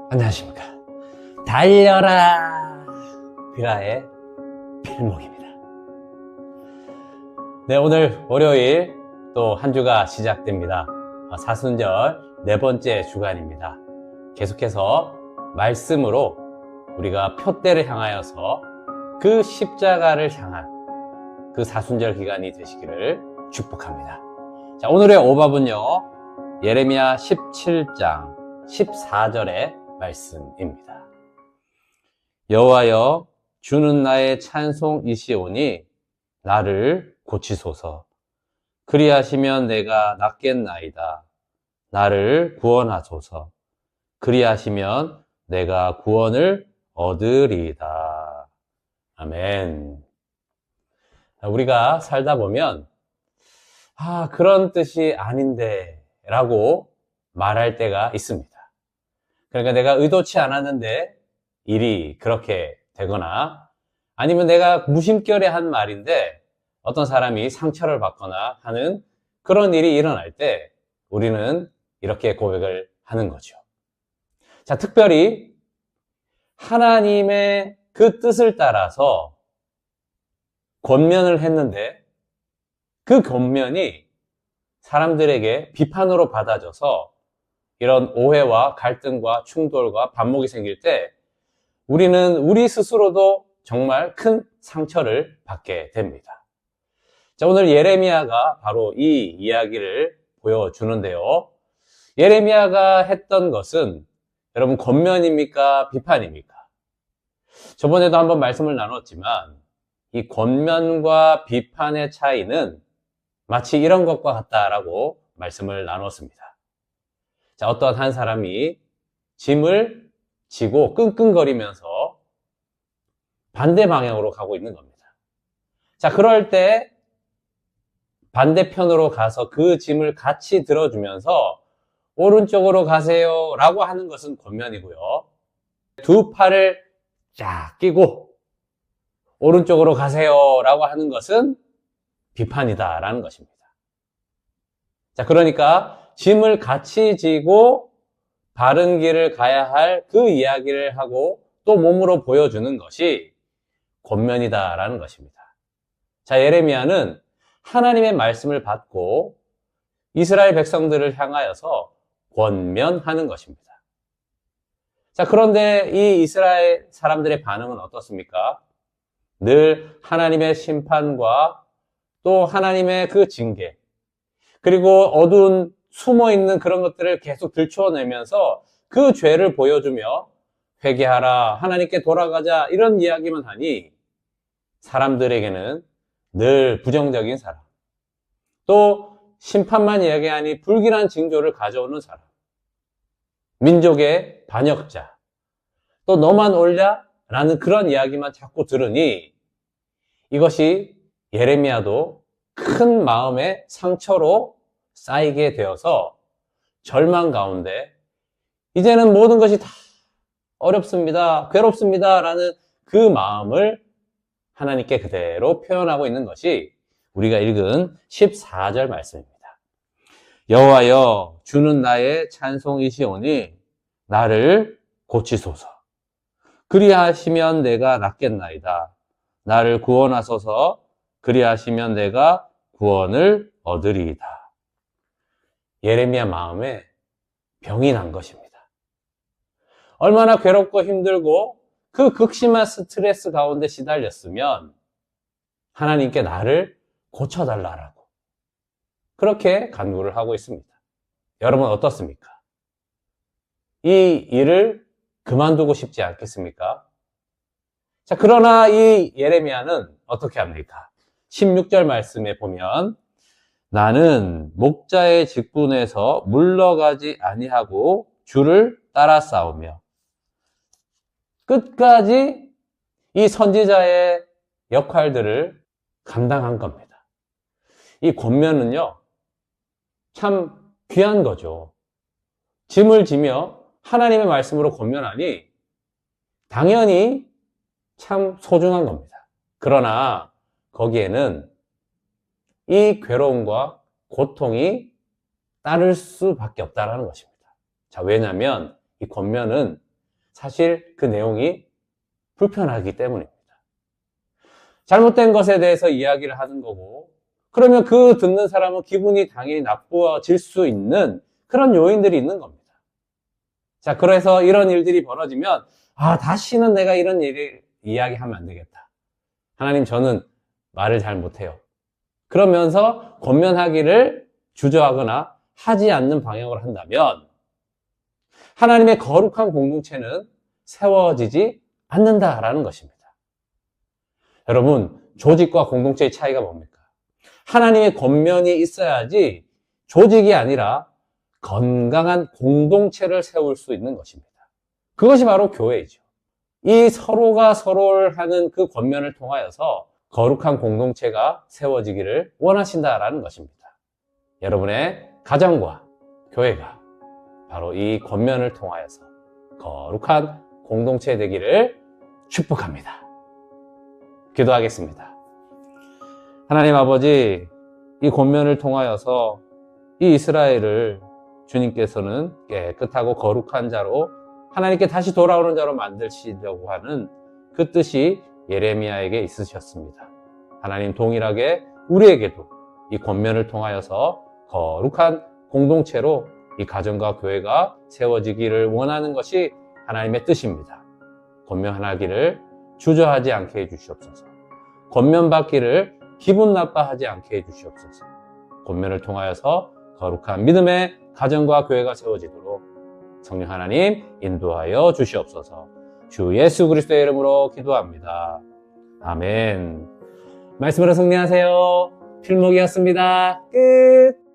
안녕하십니까. 달려라 비라의 필목입니다. 네, 오늘 월요일 또 한 주가 시작됩니다. 사순절 네 번째 주간입니다. 계속해서 말씀으로 우리가 표대를 향하여서 그 십자가를 향한 그 사순절 기간이 되시기를 축복합니다. 자, 오늘의 오밥은요, 예레미야 17장 14절의 말씀입니다. 여호와여, 주는 나의 찬송이시오니 나를 고치소서. 그리하시면 내가 낫겠나이다. 나를 구원하소서. 그리하시면 내가 구원을 얻으리이다. 아멘. 우리가 살다 보면 그런 뜻이 아닌데 라고 말할 때가 있습니다. 그러니까 내가 의도치 않았는데 일이 그렇게 되거나, 아니면 내가 무심결에 한 말인데 어떤 사람이 상처를 받거나 하는 그런 일이 일어날 때 우리는 이렇게 고백을 하는 거죠. 자, 특별히 하나님의 그 뜻을 따라서 권면을 했는데 그 권면이 사람들에게 비판으로 받아져서 이런 오해와 갈등과 충돌과 반목이 생길 때 우리는 우리 스스로도 정말 큰 상처를 받게 됩니다. 자, 오늘 예레미야가 바로 이 이야기를 보여주는데요. 예레미야가 했던 것은 여러분 권면입니까? 비판입니까? 저번에도 한번 말씀을 나눴지만 이 권면과 비판의 차이는 마치 이런 것과 같다라고 말씀을 나눴습니다. 자, 어떤 한 사람이 짐을 지고 끙끙거리면서 반대 방향으로 가고 있는 겁니다. 자, 그럴 때 반대편으로 가서 그 짐을 같이 들어주면서 오른쪽으로 가세요 라고 하는 것은 권면이고요. 두 팔을 쫙 끼고 오른쪽으로 가세요 라고 하는 것은 비판이다 라는 것입니다. 자, 그러니까 짐을 같이 지고 바른 길을 가야 할 그 이야기를 하고 또 몸으로 보여주는 것이 권면이다 라는 것입니다. 자, 예레미야는 하나님의 말씀을 받고 이스라엘 백성들을 향하여서 권면하는 것입니다. 자, 그런데 이 이스라엘 사람들의 반응은 어떻습니까? 늘 하나님의 심판과 또 하나님의 그 징계, 그리고 어두운 숨어있는 그런 것들을 계속 들춰내면서 그 죄를 보여주며 회개하라, 하나님께 돌아가자 이런 이야기만 하니 사람들에게는 늘 부정적인 사람, 또 심판만 이야기하니 불길한 징조를 가져오는 사람, 민족의 반역자, 또 너만 옳냐? 라는 그런 이야기만 자꾸 들으니 이것이 예레미야도 큰 마음의 상처로 쌓이게 되어서 절망 가운데 이제는 모든 것이 다 어렵습니다, 괴롭습니다 라는 그 마음을 하나님께 그대로 표현하고 있는 것이 우리가 읽은 14절 말씀입니다. 여호와여, 주는 나의 찬송이시오니 나를 고치소서. 그리하시면 내가 낫겠나이다. 나를 구원하소서. 그리하시면 내가 구원을 얻으리이다. 예레미야 마음에 병이 난 것입니다. 얼마나 괴롭고 힘들고 그 극심한 스트레스 가운데 시달렸으면 하나님께 나를 고쳐달라고 그렇게 간구를 하고 있습니다. 여러분 어떻습니까? 이 일을 그만두고 싶지 않겠습니까? 자, 그러나 이 예레미야는 어떻게 합니까? 16절 말씀에 보면 나는 목자의 직분에서 물러가지 아니하고 주를 따라 싸우며, 끝까지 이 선지자의 역할들을 감당한 겁니다. 이 권면은요, 참 귀한 거죠. 짐을 지며 하나님의 말씀으로 권면하니 당연히 참 소중한 겁니다. 그러나 거기에는 이 괴로움과 고통이 따를 수밖에 없다는 것입니다. 자, 왜냐하면 이 권면은 사실 그 내용이 불편하기 때문입니다. 잘못된 것에 대해서 이야기를 하는 거고, 그러면 그 듣는 사람은 기분이 당연히 나빠질 수 있는 그런 요인들이 있는 겁니다. 자, 그래서 이런 일들이 벌어지면, 다시는 내가 이런 일을 이야기하면 안 되겠다. 하나님, 저는 말을 잘 못해요. 그러면서 권면하기를 주저하거나 하지 않는 방향으로 한다면, 하나님의 거룩한 공동체는 세워지지 않는다라는 것입니다. 여러분, 조직과 공동체의 차이가 뭡니까? 하나님의 권면이 있어야지 조직이 아니라 건강한 공동체를 세울 수 있는 것입니다. 그것이 바로 교회이죠. 이 서로가 서로를 하는 그 권면을 통하여서 거룩한 공동체가 세워지기를 원하신다라는 것입니다. 여러분의 가정과 교회가 바로 이 권면을 통하여서 거룩한 공동체 되기를 축복합니다. 기도하겠습니다. 하나님 아버지, 이 권면을 통하여서 이 이스라엘을 주님께서는 깨끗하고 거룩한 자로 하나님께 다시 돌아오는 자로 만드시려고 하는 그 뜻이 예레미야에게 있으셨습니다. 하나님, 동일하게 우리에게도 이 권면을 통하여서 거룩한 공동체로 이 가정과 교회가 세워지기를 원하는 것이 하나님의 뜻입니다. 권면하기를 주저하지 않게 해주시옵소서. 권면받기를 기분 나빠하지 않게 해주시옵소서. 권면을 통하여서 거룩한 믿음의 가정과 교회가 세워지도록 성령 하나님 인도하여 주시옵소서. 주 예수 그리스도의 이름으로 기도합니다. 아멘. 말씀으로 승리하세요. 필목이었습니다. 끝.